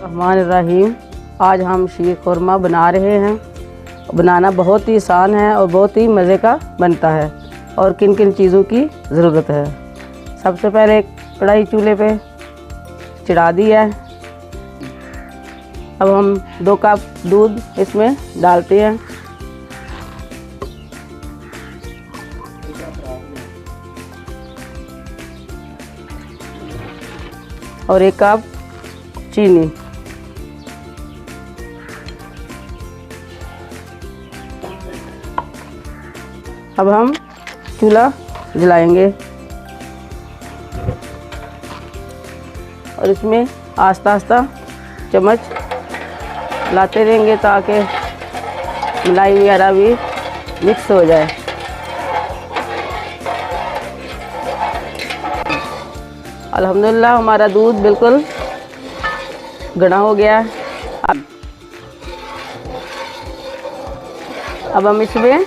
रहमान रहीम। आज हम शीर खुरमा बना रहे हैं। बनाना बहुत ही आसान है और बहुत ही मज़े का बनता है। और किन किन चीज़ों की ज़रूरत है। सबसे पहले कढ़ाई चूल्हे पे चढ़ा दी है। अब हम 2 कप दूध इसमें डालते हैं और 1 कप चीनी। अब हम चूल्हा जलाएंगे और इसमें आस्ता आस्ता चम्मच लाते रहेंगे ताकि मलाई वगैरह भी मिक्स हो जाए। अल्हम्दुलिल्लाह हमारा दूध बिल्कुल गाढ़ा हो गया है। अब हम इसमें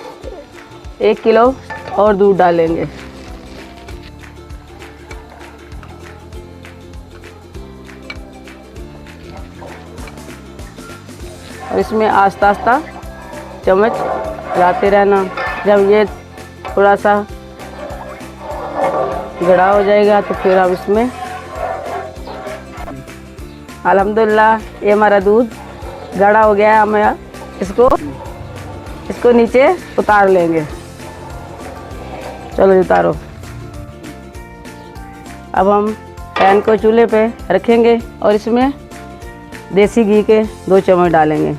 1 किलो और दूध डालेंगे। और इसमें आस्ता आस्ता चम्मच चलाते रहना। जब ये थोड़ा सा गाढ़ा हो जाएगा तो फिर अब इसमें अल्हम्दुलिल्लाह ये हमारा दूध गाढ़ा हो गया है। हम इसको नीचे उतार लेंगे। चलो उतारो। अब हम पैन को चूल्हे पे रखेंगे और इसमें देसी घी के 2 चम्मच डालेंगे।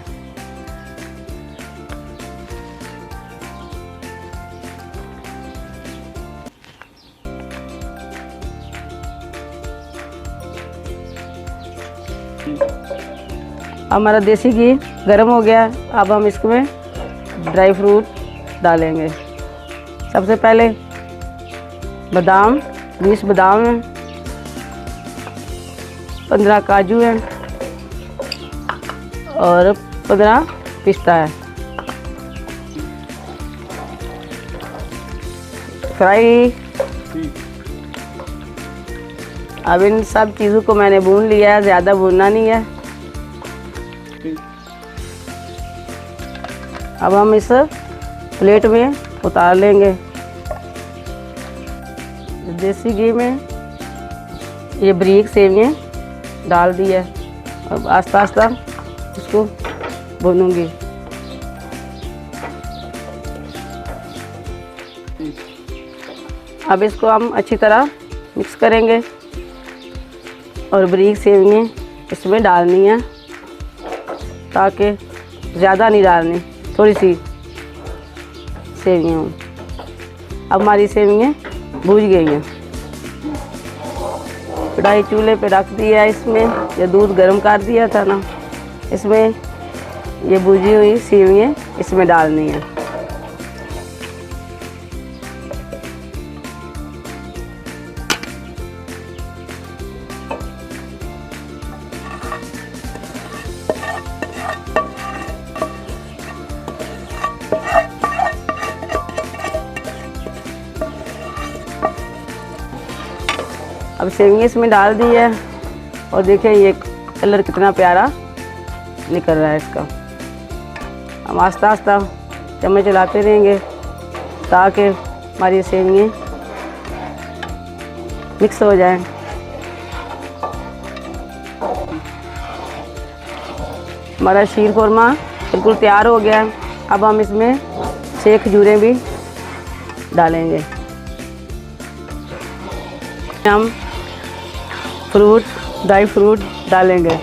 हमारा देसी घी गर्म हो गया। अब हम इसमें ड्राई फ्रूट डालेंगे। सबसे पहले बादाम 20 बादाम हैं, 15 काजू हैं और 15 पिस्ता है। फ्राई। अब इन सब चीज़ों को मैंने भून लिया है, ज़्यादा भूनना नहीं है। अब हम इस प्लेट में उतार लेंगे। देसी घी में ये बारीक सेवियाँ डाल दी है। अब आस्ता आस्ता इसको भूनूंगी। अब इसको हम अच्छी तरह मिक्स करेंगे और बारीक सेवियाँ इसमें डालनी है, ताकि ज़्यादा नहीं डालनी, थोड़ी सी सेवियाँ। अब हमारी सेवियाँ भूज गई हैं। कढ़ाई चूल्हे पे रख दिया है। इसमें ये दूध गर्म कर दिया था ना, इसमें ये भुजी हुई सेवियाँ इसमें डालनी है। अब सेवियाँ इसमें डाल दी है और देखिए ये कलर कितना प्यारा निकल रहा है इसका। हम आस्ता आस्ता चम्मच चलाते रहेंगे ताकि हमारी सेवियाँ मिक्स हो जाएं। हमारा शीर खुरमा बिल्कुल तैयार हो गया। अब हम इसमें 6 खजूरें भी डालेंगे। हम ड्राई फ्रूट डालेंगे।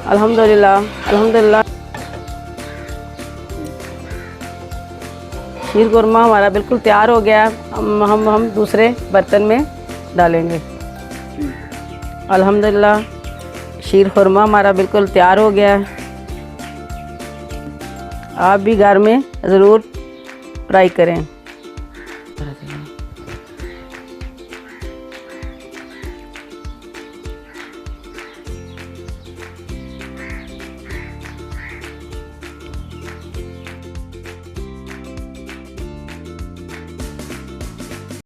अल्हम्दुलिल्लाह शीर खुरमा हमारा बिल्कुल तैयार हो गया। हम दूसरे बर्तन में डालेंगे। अल्हम्दुलिल्लाह शीर खुरमा हमारा बिल्कुल तैयार हो गया है। आप भी घर में ज़रूर ट्राई करें।